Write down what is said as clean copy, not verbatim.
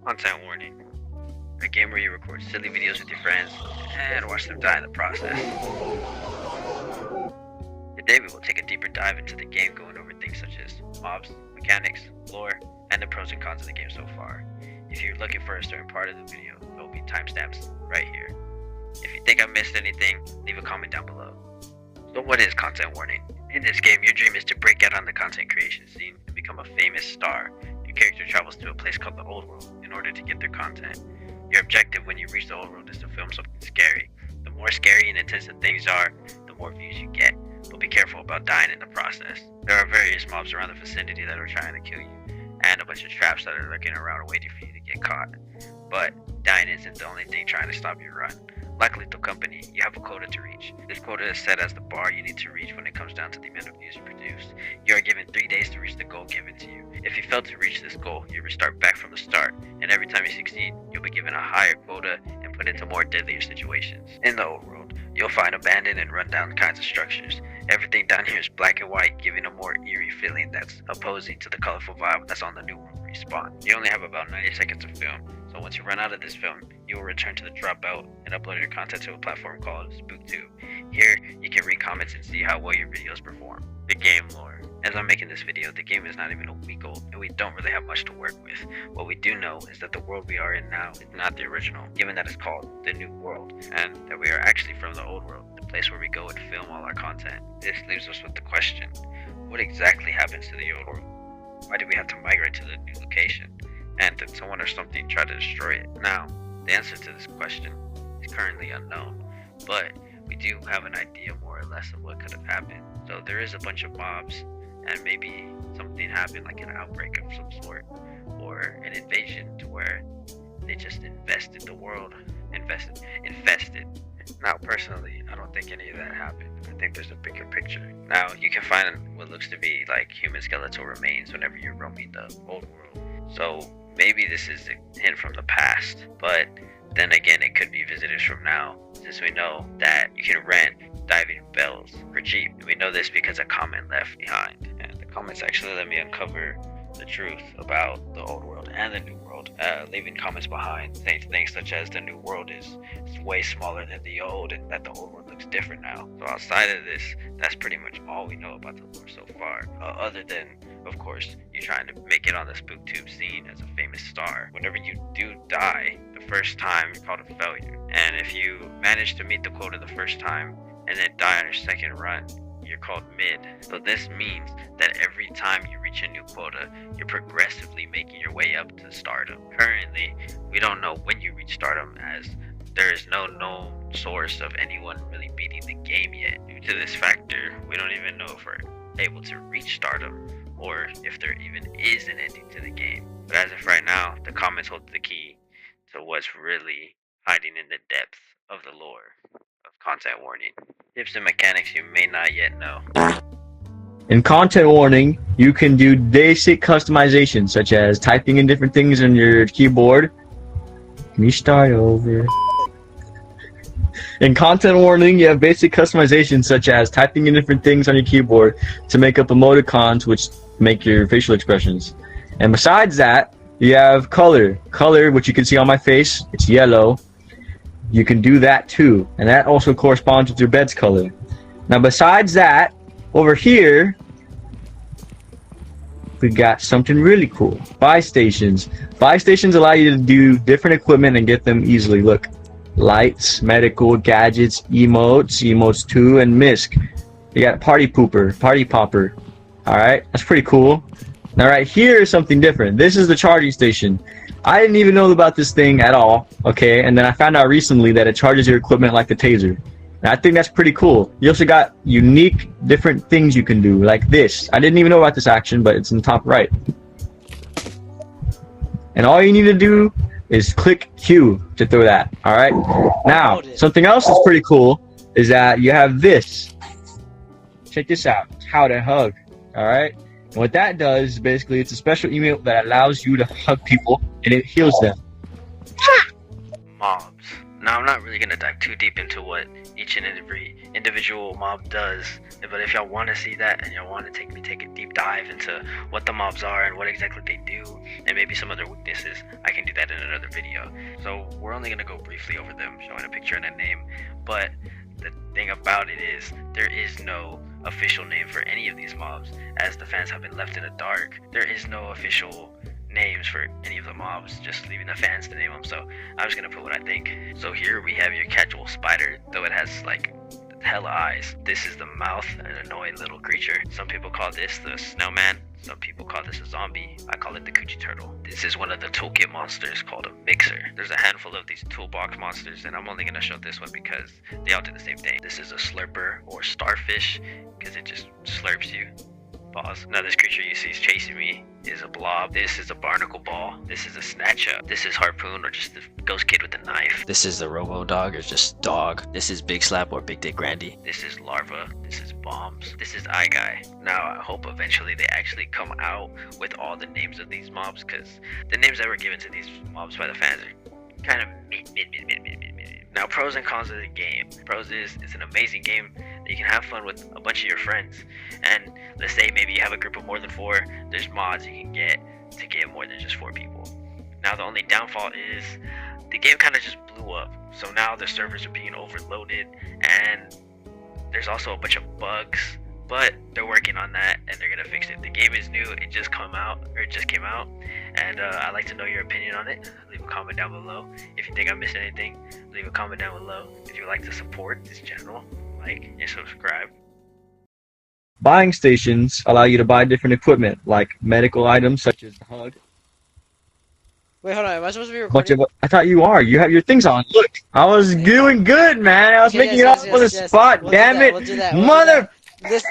Content warning. A game where you record silly videos with your friends and watch them die in the process. Today we will take a deeper dive into the game, going over things such as mobs, mechanics, lore, and the pros and cons of the game so far. If you're looking for a certain part of the video, there will be timestamps right here. If you think I missed anything, leave a comment down below. So what is content warning? In this game, your dream is to break out on the content creation scene and become a famous star. Your character travels to a place called the Ø.D.L in order to get their content. Your objective when you reach the Ø.D.L is to film something scary. The more scary and intense the things are, the more views you get, but be careful about dying in the process. There are various mobs around the vicinity that are trying to kill you, and a bunch of traps that are lurking around waiting for you to get caught. But dying isn't the only thing trying to stop your run. Like Lethal Company, you have a quota to reach. This quota is set as the bar you need to reach when it comes down to the amount of views you produce. You are given 3 days to reach the goal given to you. If you fail to reach this goal, you restart back from the start, and every time you succeed, you'll be given a higher quota and put into more deadlier situations. In the old world, you'll find abandoned and rundown kinds of structures. Everything down here is black and white, giving a more eerie feeling that's opposing to the colorful vibe that's on the New World respawn. You only have about 90 seconds of film, so once you run out of this film, you will return to the dropout and upload your content to a platform called SpookTube. Here, you can read comments and see how well your videos perform. The game lore. As I'm making this video, the game is not even a week old, and we don't really have much to work with. What we do know is that the world we are in now is not the original, given that it's called the New World, and that we are actually from the old world, the place where we go and film all our content. This leaves us with the question, what exactly happens to the old world? Why did we have to migrate to the new location? And did someone or something try to destroy it? Now, the answer to this question is currently unknown, but we do have an idea more or less of what could have happened. So there is a bunch of mobs, and maybe something happened like an outbreak of some sort, or an invasion to where they just infested the world. Infested. Now, personally, I don't think any of that happened. I think there's a bigger picture. Now, you can find what looks to be like human skeletal remains whenever you're roaming the old world. So maybe this is a hint from the past, but then again, it could be visitors from now, since we know that you can rent diving bells for cheap. We know this because a comment left behind, and the comments actually let me uncover the truth about the old world and the new world, leaving comments behind saying things such as the new world is way smaller than the old, and that the old world looks different now. So outside of this, that's pretty much all we know about the lore so far, other than, of course, you trying to make it on the SpookTube scene as a famous star. Whenever you do die the first time, you're called a failure, and if you manage to meet the quota the first time and then die on your second run, you're called mid. So this means that every time you reach a new quota, you're progressively making your way up to stardom. Currently, we don't know when you reach stardom, as there is no known source of anyone really beating the game yet. Due to this factor, we don't even know if we're able to reach stardom, or if there even is an ending to the game. But as of right now, the comments hold the key to what's really hiding in the depth of the lore of content warning. Tips and mechanics you may not yet know. In content warning, you can do basic customization, such as typing in different things on your keyboard. Can you start over? In content warning, you have basic customization, such as typing in different things on your keyboard to make up emoticons, which make your facial expressions. And besides that, you have color, which you can see on my face. It's yellow. You can do that too, and that also corresponds with your bed's color. Now, besides that, over here, we got something really cool. Buy stations. Buy stations allow you to do different equipment and get them easily. Look, lights, medical, gadgets, emotes 2, and misc. You got party pooper, party popper. Alright, that's pretty cool. Now right here is something different. This is the charging station. I didn't even know about this thing at all, okay? And then I found out recently that it charges your equipment like the taser. And I think that's pretty cool. You also got unique, different things you can do, like this. I didn't even know about this action, but it's in the top right. And all you need to do is click Q to throw that, alright? Now, something else that's pretty cool is that you have this. Check this out. It's how to hug, alright? And what that does, basically, it's a special email that allows you to hug people, and it heals them. Mobs. Now, I'm not really going to dive too deep into what each and every individual mob does, but if y'all want to see that and y'all want to take a deep dive into what the mobs are and what exactly they do and maybe some of their weaknesses, I can do that in video. So we're only gonna go briefly over them, showing a picture and a name. But the thing about it is, there is no official name for any of these mobs, as the fans have been left in the dark. There is no official names for any of the mobs, just leaving the fans to name them. So I'm just gonna put what I think. So here we have your casual spider, though it has like hella eyes. This is the mouth, an annoying little creature. Some people call this the snowman. Some people call this a zombie. I call it the coochie turtle. This is one of the toolkit monsters called a mixer. There's a handful of these toolbox monsters, and I'm only gonna show this one because they all do the same thing. This is a slurper or starfish because it just slurps you. Pause. Now this creature you see is chasing me is a blob. This is a barnacle ball. This is a snatch up. This is harpoon, or just the ghost kid with a knife. This is the robo dog, or just dog. This is big slap or big dick Grandy. This is larva. This is bombs. This is eye guy. Now I hope eventually they actually come out with all the names of these mobs, because the names that were given to these mobs by the fans are kind of mid. Now, pros and cons of the game. Pros is, it's an amazing game that you can have fun with a bunch of your friends. And let's say maybe you have a group of more than 4, there's mods you can get to get more than just 4 people. Now, the only downfall is the game kind of just blew up. So now the servers are being overloaded, and there's also a bunch of bugs. But they're working on that, and they're gonna fix it. The game is new. It just came out, and I'd like to know your opinion on it. Leave a comment down below. If you think I missed anything, leave a comment down below. If you would like to support this channel, like and subscribe. Buying stations allow you to buy different equipment, like medical items such as the hug. Wait, hold on. Am I supposed to be Bunch recording? of, I thought you are. You have your things on. Look, I was doing good, man. I was Okay, making it up on the spot. We'll Damn do that. it, We'll do that. mother. This.